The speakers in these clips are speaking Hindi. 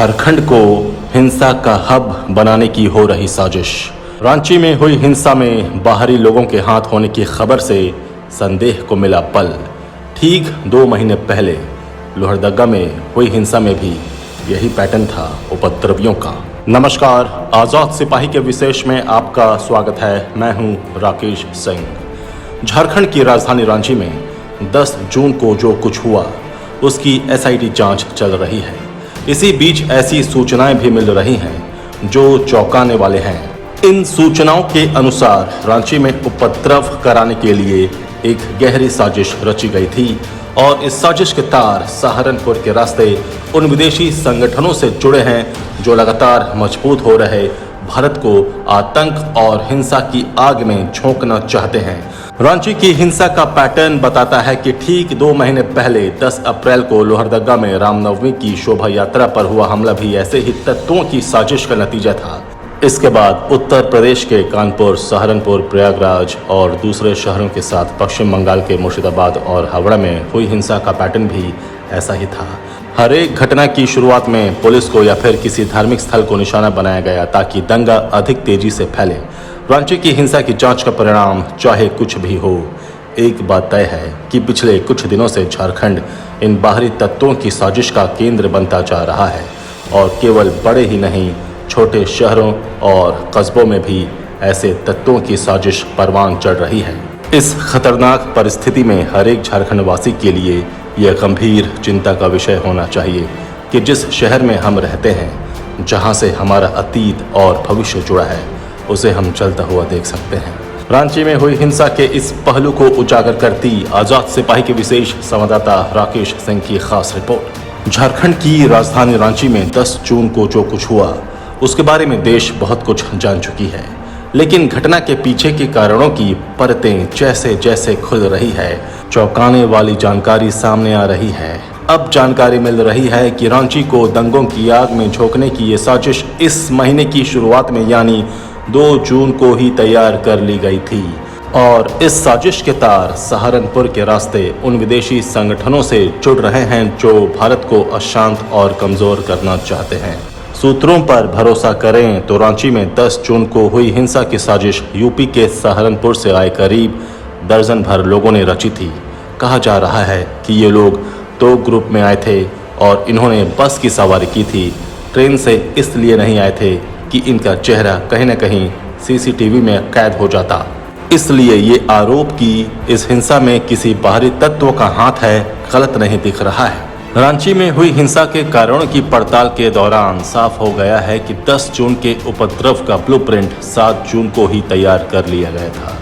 झारखंड को हिंसा का हब बनाने की हो रही साजिश। रांची में हुई हिंसा में बाहरी लोगों के हाथ होने की खबर से संदेह को मिला बल। ठीक 2 महीने पहले लोहरदगा में हुई हिंसा में भी यही पैटर्न था उपद्रवियों का। नमस्कार, आजाद सिपाही के विशेष में आपका स्वागत है। मैं हूं राकेश सिंह। झारखंड की राजधानी रांची में 10 जून को जो कुछ हुआ उसकी एसआईटी जांच चल रही है। इसी बीच ऐसी सूचनाएं भी मिल रही हैं जो चौंकाने वाले हैं। इन सूचनाओं के अनुसार रांची में उपद्रव कराने के लिए एक गहरी साजिश रची गई थी और इस साजिश के तार सहारनपुर के रास्ते उन विदेशी संगठनों से जुड़े हैं जो लगातार मजबूत हो रहे भारत को आतंक और हिंसा की आग में झोंकना चाहते हैं। रांची की हिंसा का पैटर्न बताता है कि ठीक 2 महीने पहले 10 अप्रैल को लोहरदगा में रामनवमी की शोभा यात्रा पर हुआ हमला भी ऐसे ही तत्वों की साजिश का नतीजा था। इसके बाद उत्तर प्रदेश के कानपुर, सहारनपुर, प्रयागराज और दूसरे शहरों के साथ पश्चिम बंगाल के मुर्शिदाबाद और हावड़ा में हुई हिंसा का पैटर्न भी ऐसा ही था। हर एक घटना की शुरुआत में पुलिस को या फिर किसी धार्मिक स्थल को निशाना बनाया गया ताकि दंगा अधिक तेजी से फैले। रांची की हिंसा की जांच का परिणाम चाहे कुछ भी हो, एक बात तय है कि पिछले कुछ दिनों से झारखंड इन बाहरी तत्वों की साजिश का केंद्र बनता जा रहा है और केवल बड़े ही नहीं, छोटे शहरों और कस्बों में भी ऐसे तत्वों की साजिश परवान चढ़ रही है। इस खतरनाक परिस्थिति में हर एक झारखंड वासी के लिए यह गंभीर चिंता का विषय होना चाहिए कि जिस शहर में हम रहते हैं, जहां से हमारा अतीत और भविष्य जुड़ा है, उसे हम चलता हुआ देख सकते हैं। रांची में हुई हिंसा के इस पहलू को उजागर करती आजाद सिपाही के विशेष संवाददाता राकेश सिंह की खास रिपोर्ट। झारखंड की राजधानी रांची में 10 जून को जो कुछ हुआ उसके बारे में देश बहुत कुछ जान चुकी है, लेकिन घटना के पीछे के कारणों की परतें जैसे जैसे खुल रही है, चौंकाने वाली जानकारी सामने आ रही है। अब जानकारी मिल रही है कि रांची को दंगों की आग में झोंकने की ये साजिश इस महीने की शुरुआत में यानी 2 जून को ही तैयार कर ली गई थी और इस साजिश के तार सहारनपुर के रास्ते उन विदेशी संगठनों से जुड़ रहे हैं जो भारत को अशांत और कमजोर करना चाहते हैं। सूत्रों पर भरोसा करें तो रांची में 10 जून को हुई हिंसा की साजिश यूपी के सहारनपुर से आए करीब दर्जन भर लोगों ने रची थी। कहा जा रहा है कि ये लोग 2 ग्रुप में आए थे और इन्होंने बस की सवारी की थी। ट्रेन से इसलिए नहीं आए थे कि इनका चेहरा कहीं न कहीं सीसीटीवी में कैद हो जाता। इसलिए ये आरोप कि इस हिंसा में किसी बाहरी तत्व का हाथ है गलत नहीं दिख रहा है। रांची में हुई हिंसा के कारणों की पड़ताल के दौरान साफ हो गया है कि 10 जून के उपद्रव का ब्लूप्रिंट 7 जून को ही तैयार कर लिया गया था।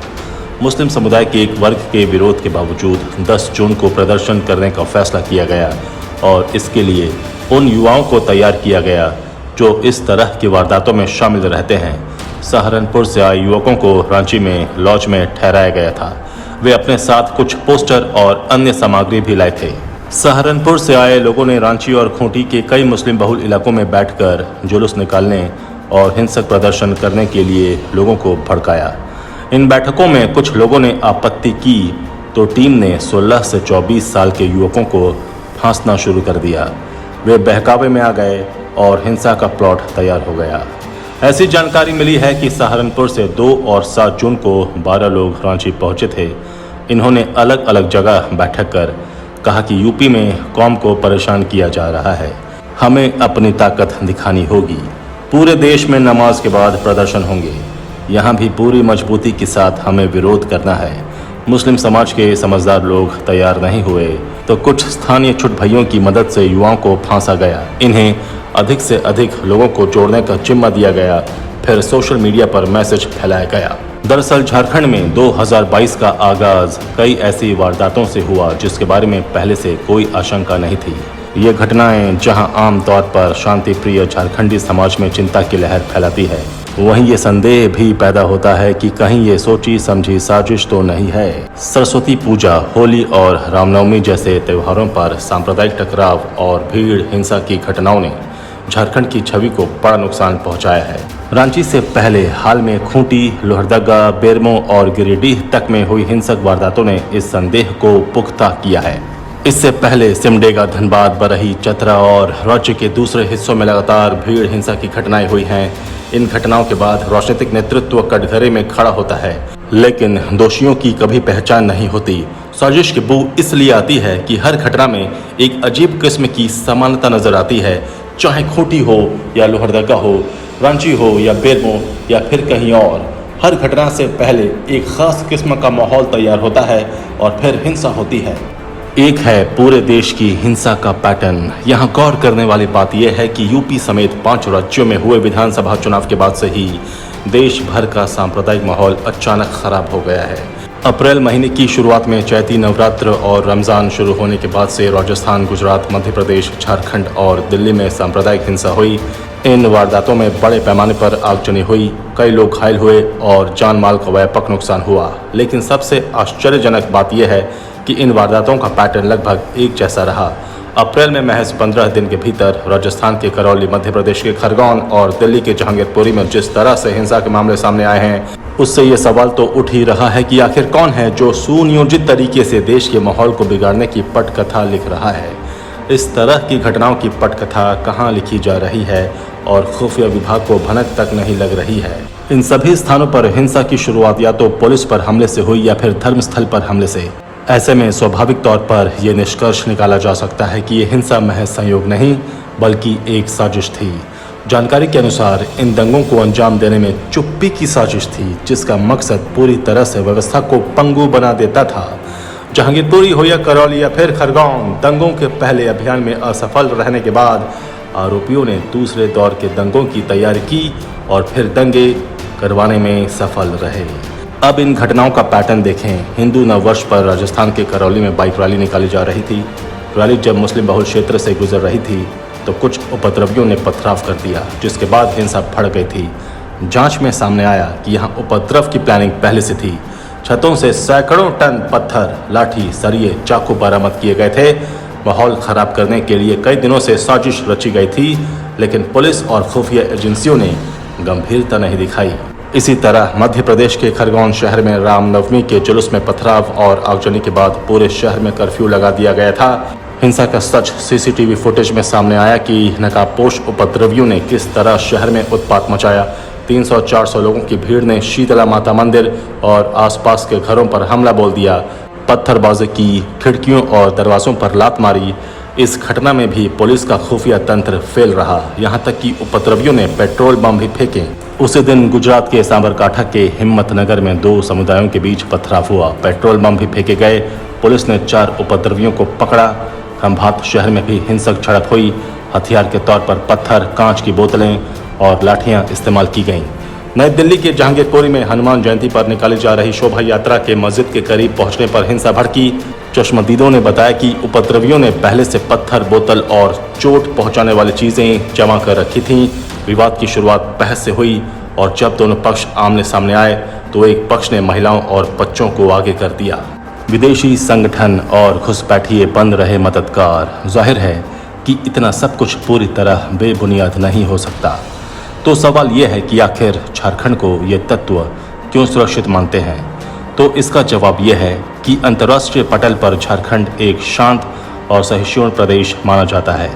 मुस्लिम समुदाय के एक वर्ग के विरोध के बावजूद 10 जून को प्रदर्शन करने का फैसला किया गया और इसके लिए उन युवाओं को तैयार किया गया जो इस तरह की वारदातों में शामिल रहते हैं। सहारनपुर से आए युवकों को रांची में लॉज में ठहराया गया था। वे अपने साथ कुछ पोस्टर और अन्य सामग्री भी लाए थे। सहारनपुर से आए लोगों ने रांची और खूंटी के कई मुस्लिम बहुल इलाकों में बैठकर जुलूस निकालने और हिंसक प्रदर्शन करने के लिए लोगों को भड़काया। इन बैठकों में कुछ लोगों ने आपत्ति की तो टीम ने 16 से 24 साल के युवकों को फांसना शुरू कर दिया। वे बहकावे में आ गए और हिंसा का प्लॉट तैयार हो गया। ऐसी जानकारी मिली है कि सहारनपुर से 2 और 7 जून को 12 लोग रांची पहुंचे थे। इन्होंने अलग अलग जगह बैठक कर कहा कि यूपी में कौम को परेशान किया जा रहा है, हमें अपनी ताकत दिखानी होगी। पूरे देश में नमाज के बाद प्रदर्शन होंगे, यहाँ भी पूरी मजबूती के साथ हमें विरोध करना है। मुस्लिम समाज के समझदार लोग तैयार नहीं हुए तो कुछ स्थानीय छुट भइयों की मदद से युवाओं को फांसा गया। इन्हें अधिक से अधिक लोगों को जोड़ने का जिम्मा दिया गया। फिर सोशल मीडिया पर मैसेज फैलाया गया। दरअसल झारखंड में 2022 का आगाज कई ऐसी वारदातों से हुआ जिसके बारे में पहले से कोई आशंका नहीं थी। ये घटनाएं जहां आम तौर पर शांति प्रिय झारखंडी समाज में चिंता की लहर फैलाती है, वहीं ये संदेह भी पैदा होता है कि कहीं ये सोची समझी साजिश तो नहीं है। सरस्वती पूजा, होली और रामनवमी जैसे त्योहारों पर सांप्रदायिक टकराव और भीड़ हिंसा की घटनाओं ने झारखंड की छवि को बड़ा नुकसान पहुंचाया है। रांची से पहले हाल में खूंटी, लोहरदगा, बेरमो और गिरिडीह तक में हुई हिंसक वारदातों ने इस संदेह को पुख्ता किया है। इससे पहले सिमडेगा, धनबाद, बरही, चतरा और राज्य के दूसरे हिस्सों में लगातार भीड़ हिंसा की घटनाएं हुई हैं। इन घटनाओं के बाद राजनीतिक नेतृत्व कटघरे में खड़ा होता है, लेकिन दोषियों की कभी पहचान नहीं होती। साजिश की बू इसलिए आती है कि हर घटना में एक अजीब किस्म की समानता नजर आती है, चाहे खूंटी हो या लोहरदगा हो, रांची हो या बेरमो या फिर कहीं और। हर घटना से पहले एक खास किस्म का माहौल तैयार होता है और फिर हिंसा होती है। एक है पूरे देश की हिंसा का पैटर्न। यहाँ गौर करने वाली बात यह है कि यूपी समेत 5 राज्यों में हुए विधानसभा चुनाव के बाद से ही देश भर का सांप्रदायिक माहौल अचानक खराब हो गया है। अप्रैल महीने की शुरुआत में चैती नवरात्र और रमजान शुरू होने के बाद से राजस्थान, गुजरात, मध्य प्रदेश, झारखंड और दिल्ली में सांप्रदायिक हिंसा हुई। इन वारदातों में बड़े पैमाने पर आगजनी हुई, कई लोग घायल हुए और जान माल का व्यापक नुकसान हुआ। लेकिन सबसे आश्चर्यजनक बात यह है कि इन वारदातों का पैटर्न लगभग एक जैसा रहा। अप्रैल में महज 15 दिन के भीतर राजस्थान के करौली, मध्य प्रदेश के खरगोन और दिल्ली के जहांगीरपुरी में जिस तरह से हिंसा के मामले सामने आए हैं, उससे ये सवाल तो उठ ही रहा है कि आखिर कौन है जो सुनियोजित तरीके से देश के माहौल को बिगाड़ने की पटकथा लिख रहा है। इस तरह की घटनाओं की पटकथा कहाँ लिखी जा रही है और खुफिया विभाग को भनक तक नहीं लग रही है। इन सभी स्थानों पर हिंसा की शुरुआत या तो पुलिस पर हमले से हुई या फिर धर्मस्थल पर हमले से। ऐसे में स्वाभाविक तौर पर यह निष्कर्ष निकाला जा सकता है कि यह हिंसा महज संयोग नहीं बल्कि एक साजिश थी। जानकारी के अनुसार इन दंगों को अंजाम देने में चुप्पी की साजिश थी, जिसका मकसद पूरी तरह से व्यवस्था को पंगु बना देता था। जहांगीरपुरी हो या करौली या फिर खरगोन, दंगों के पहले अभियान में असफल रहने के बाद आरोपियों ने दूसरे दौर के दंगों की तैयारी की और फिर दंगे करवाने में सफल रहे। अब इन घटनाओं का पैटर्न देखें। हिंदू नववर्ष पर राजस्थान के करौली में बाइक रैली निकाली जा रही थी। रैली जब मुस्लिम बहुल क्षेत्र से गुजर रही थी तो कुछ उपद्रवियों ने पथराव कर दिया, जिसके बाद हिंसा भड़क गई थी। जांच में सामने आया कि यहाँ उपद्रव की प्लानिंग पहले से थी। छतों से सैकड़ों टन पत्थर, लाठी, सरिये, चाकू बरामद किए गए थे। माहौल खराब करने के लिए कई दिनों से साजिश रची गई थी, लेकिन पुलिस और खुफिया एजेंसियों ने गंभीरता नहीं दिखाई। इसी तरह मध्य प्रदेश के खरगोन शहर में रामनवमी के जुलूस में पथराव और आगजनी के बाद पूरे शहर में कर्फ्यू लगा दिया गया था। हिंसा का सच सीसीटीवी फुटेज में सामने आया कि नकाबपोश उपद्रवियों ने किस तरह शहर में उत्पात मचाया। 300-400 लोगों की भीड़ ने शीतला माता मंदिर और आसपास के घरों पर हमला बोल दिया, पत्थरबाजी की, खिड़कियों और दरवाजों पर लात मारी। इस घटना में भी पुलिस का खुफिया तंत्र फेल रहा, यहाँ तक कि उपद्रवियों ने पेट्रोल बम भी फेंके। उसी दिन गुजरात के साबरकांठा के हिम्मतनगर में 2 समुदायों के बीच पथराव हुआ, पेट्रोल बम भी फेंके गए। पुलिस ने 4 उपद्रवियों को पकड़ा। खंभात शहर में भी हिंसक झड़प हुई। हथियार के तौर पर पत्थर, कांच की बोतलें और लाठियां इस्तेमाल की गईं। नई दिल्ली के जहांगीरपुरी में हनुमान जयंती पर निकाली जा रही शोभा यात्रा के मस्जिद के करीब पहुंचने पर हिंसा भड़की। चश्मदीदों ने बताया कि उपद्रवियों ने पहले से पत्थर, बोतल और चोट पहुंचाने वाली चीजें जमा कर रखी थीं। विवाद की शुरुआत बहस से हुई और जब दोनों पक्ष आमने सामने आए तो एक पक्ष ने महिलाओं और बच्चों को आगे कर दिया। विदेशी संगठन और घुसपैठिए बन रहे मददगार। जाहिर है कि इतना सब कुछ पूरी तरह बेबुनियाद नहीं हो सकता। तो सवाल यह है कि आखिर झारखंड को ये तत्व क्यों सुरक्षित मानते हैं? तो इसका जवाब यह है कि अंतर्राष्ट्रीय पटल पर झारखंड एक शांत और सहिष्णु प्रदेश माना जाता है,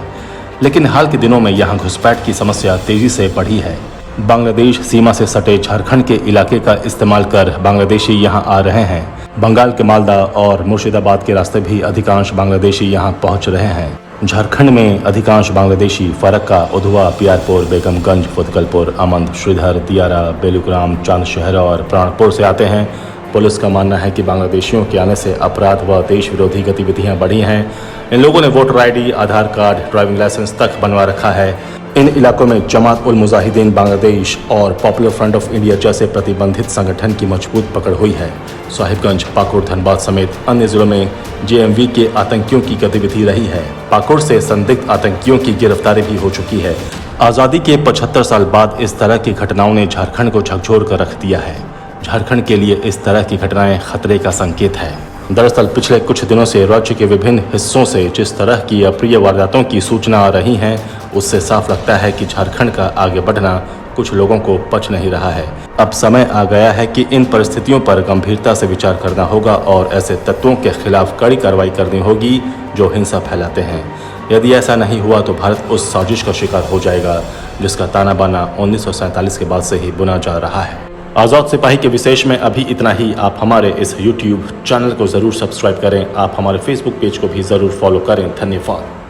लेकिन हाल के दिनों में यहाँ घुसपैठ की समस्या तेजी से बढ़ी है। बांग्लादेश सीमा से सटे झारखंड के इलाके का इस्तेमाल कर बांग्लादेशी यहाँ आ रहे हैं। बंगाल के मालदा और मुर्शिदाबाद के रास्ते भी अधिकांश बांग्लादेशी यहाँ पहुँच रहे हैं। झारखंड में अधिकांश बांग्लादेशी फरक्का, उधवा, पियारपुर, बेगमगंज, फुदकलपुर, अमंद, श्रीधर, दियारा, बेलूग्राम, चांदशहर और प्राणपुर से आते हैं। पुलिस का मानना है कि बांग्लादेशियों के आने से अपराध व देश विरोधी गतिविधियां बढ़ी हैं। इन लोगों ने वोटर आईडी, आधार कार्ड, ड्राइविंग लाइसेंस तक बनवा रखा है। इन इलाकों में जमात उल मुजाहिदीन बांग्लादेश और पॉपुलर फ्रंट ऑफ इंडिया जैसे प्रतिबंधित संगठन की मजबूत पकड़ हुई है। साहिबगंज, पाकुड़, धनबाद समेत अन्य जिलों में जेएमवी के आतंकियों की गतिविधि रही है। पाकुड़ से संदिग्ध आतंकियों की गिरफ्तारी भी हो चुकी है। आज़ादी के 75 साल बाद इस तरह की घटनाओं ने झारखंड को झकझोर कर रख दिया है। झारखंड के लिए इस तरह की घटनाएं खतरे का संकेत है। दरअसल पिछले कुछ दिनों से राज्य के विभिन्न हिस्सों से जिस तरह की अप्रिय वारदातों की सूचना आ रही हैं, उससे साफ लगता है कि झारखंड का आगे बढ़ना कुछ लोगों को पच नहीं रहा है। अब समय आ गया है कि इन परिस्थितियों पर गंभीरता से विचार करना होगा और ऐसे तत्वों के खिलाफ कड़ी कार्रवाई करनी होगी जो हिंसा फैलाते हैं। यदि ऐसा नहीं हुआ तो भारत उस साजिश का शिकार हो जाएगा जिसका ताना बाना 1947 के बाद से ही बुना जा रहा है। आज़ाद सिपाही के विशेष में अभी इतना ही। आप हमारे इस YouTube चैनल को ज़रूर सब्सक्राइब करें। आप हमारे Facebook पेज को भी ज़रूर फॉलो करें। धन्यवाद।